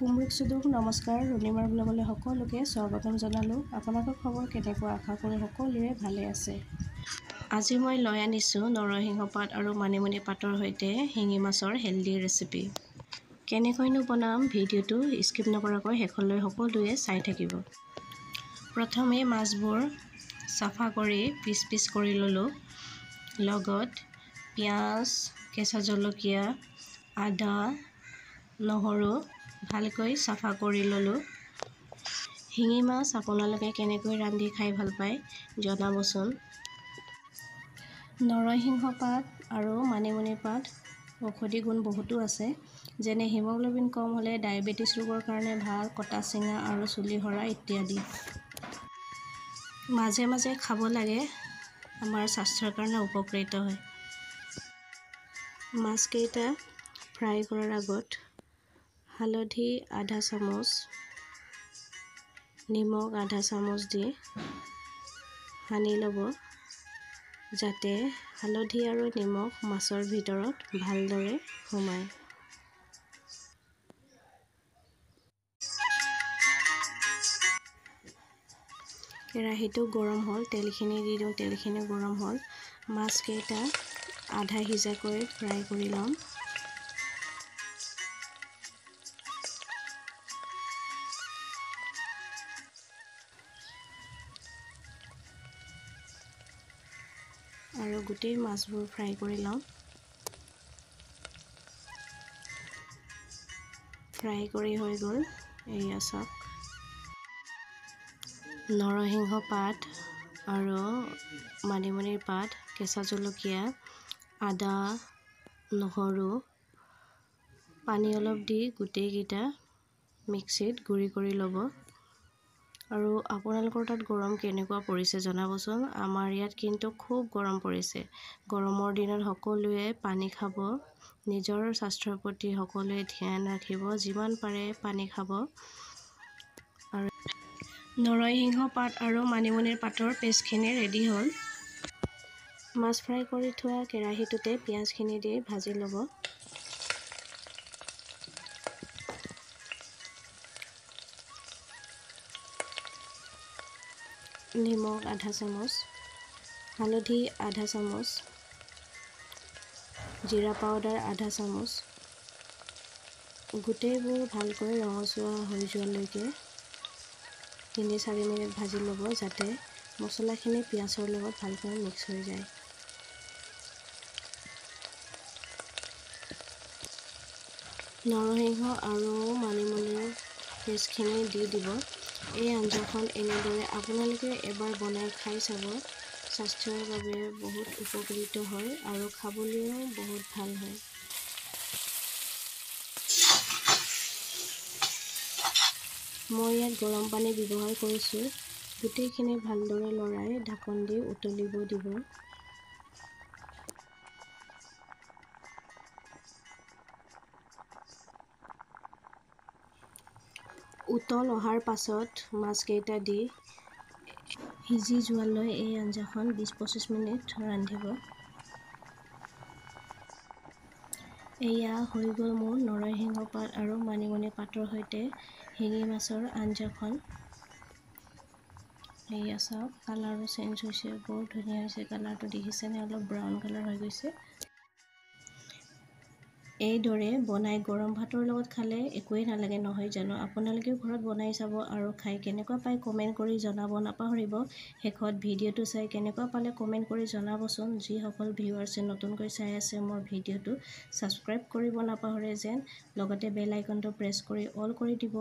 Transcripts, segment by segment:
কুমৰিক সুদূৰ নমস্কাৰ। ৰুণিমাৰ ব্লগলৈ সকলোকে স্বাগতম জনালোঁ। আপোনালোকৰ খবৰ কেনেকুৱা? আশা কৰোঁ সকলোৰে ভালে আছে। আজি মই লৈ আনিছোঁ নৰসিংহ পাত আৰু মানিমুনি পাতৰ সৈতে শিঙি মাছৰ হেল্ডি ৰেচিপি। কেনেকৈনো বনাম ভিডিঅ'টো স্কিপ নকৰাকৈ শেষলৈ সকলোৱে চাই থাকিব। প্ৰথমে মাছবোৰ চাফা কৰি পিচ পিচ কৰি ল'লোঁ। লগত পিঁয়াজ, কেঁচা জলকীয়া, আদা, নহৰু ভালকৈ চাফা কৰি ল'লোঁ। শিঙি মাছ আপোনালোকে কেনেকৈ ৰান্ধি খাই ভাল পায় জনাবচোন। নৰসিংহ পাত আৰু মানিমুনি পাত ঔষধি গুণ বহুতো আছে, যেনে হিমোগ্ল'বিন কম হ'লে ডায়েবেটিছ ৰোগৰ কাৰণে ভাল, কটা চিঙা আৰু চুলি সৰা ইত্যাদি। মাজে মাজে খাব লাগে, আমাৰ স্বাস্থ্যৰ কাৰণে উপকৃত হয়। মাছকেইটা ফ্ৰাই কৰাৰ আগত হালধি আধা চামুচ, নিমখ আধা চামুচ দি সানি ল'ব, যাতে হালধি আৰু নিমখ মাছৰ ভিতৰত ভালদৰে সোমায়। কেৰাহীটো গৰম হ'ল, তেলখিনি দি দিওঁ। তেলখিনি গৰম হ'ল, মাছকেইটা আধা সিজাকৈ ফ্ৰাই কৰি ল'ম। আৰু গোটেই মাছবোৰ ফ্ৰাই কৰি লওঁ। ফ্ৰাই কৰি হৈ গ'ল, এয়া চাওক। নৰসিংহ পাত আৰু মানিমুনিৰ পাত, কেঁচা জলকীয়া, আদা, নহৰু, পানী অলপ দি গোটেইকেইটা মিক্সিত গুড়ি কৰি ল'ব। আৰু আপোনালোকৰ তাত গৰম কেনেকুৱা পৰিছে জনাবচোন। আমাৰ ইয়াত কিন্তু খুব গৰম পৰিছে। গৰমৰ দিনত সকলোৱে পানী খাব, নিজৰ স্বাস্থ্যৰ প্ৰতি সকলোৱে ধ্যান ৰাখিব, যিমান পাৰে পানী খাব। আৰু নৰসিংহ পাত আৰু মানিমুনিৰ পাতৰ পেষ্টখিনি ৰেডি হ'ল। মাছ ফ্ৰাই কৰি থোৱা কেৰাহীটোতে পিঁয়াজখিনি দি ভাজি ল'ব। নিমখ আধা চামুচ, হালধি আধা চামুচ, জিৰা পাউডাৰ আধা চামুচ, গোটেইবোৰ ভালকৈ ৰঙচুৱা হৈ যোৱালৈকে 3-4 মিনিট ভাজি ল'ব, যাতে মছলাখিনি পিঁয়াজৰ লগত ভালকৈ মিক্স হৈ যায়। নৰসিংহ আৰু মানিমুনিৰ পেষ্টখিনি দি দিব। এই আঞ্জাখন এনেদৰে আপোনালোকে এবাৰ বনাই খাই চাব, স্বাস্থ্যৰ বাবে বহুত উপকৃত হয় আৰু খাবলৈও বহুত ভাল হয়। মই ইয়াত গৰম পানী ব্যৱহাৰ কৰিছোঁ। গোটেইখিনি ভালদৰে লৰাই ঢাকন দি উতলিব দিব। উতল অহাৰ পাছত মাছকেইটা দি সিজি যোৱালৈ এই আঞ্জাখন 20-25 মিনিট ৰান্ধিব। এয়া হৈ গ'ল মোৰ নৰসিংহ পাত আৰু মানিমুনি পাতৰ সৈতে শিঙি মাছৰ আঞ্জাখন। এয়া চাওক, কালাৰো চেঞ্জ হৈছে, বহুত ধুনীয়া হৈছে কালাৰটো, দেখিছেনে? অলপ ব্ৰাউন কালাৰ হৈ গৈছে। এইদৰে বনাই গৰম ভাতৰ লগত খালে একোৱেই নালাগে, নহয় জানো? আপোনালোকেও ঘৰত বনাই চাব আৰু খাই কেনেকুৱা পায় কমেণ্ট কৰি জনাব নাপাহৰিব। শেষত ভিডিঅ'টো চাই কেনেকুৱা পালে কমেণ্ট কৰি জনাবচোন। যিসকল ভিউৱাৰ্ছে নতুনকৈ চাই আছে মোৰ ভিডিঅ'টো ছাবস্ক্ৰাইব কৰিব নাপাহৰে যেন, লগতে বেল আইকনটো প্ৰেছ কৰি অল কৰি দিব,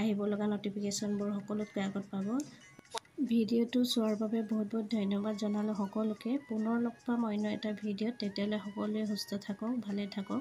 আহিব লগা নটিফিকেশ্যনবোৰ সকলোতকৈ আগত পাব। ভিডিঅ'টো চোৱাৰ বাবে বহুত বহুত ধন্যবাদ জনালোঁ সকলোকে। পুনৰ লগ পাম অন্য এটা ভিডিঅ'ত। তেতিয়ালৈ সকলোৱে সুস্থ থাকক, ভালে থাকক।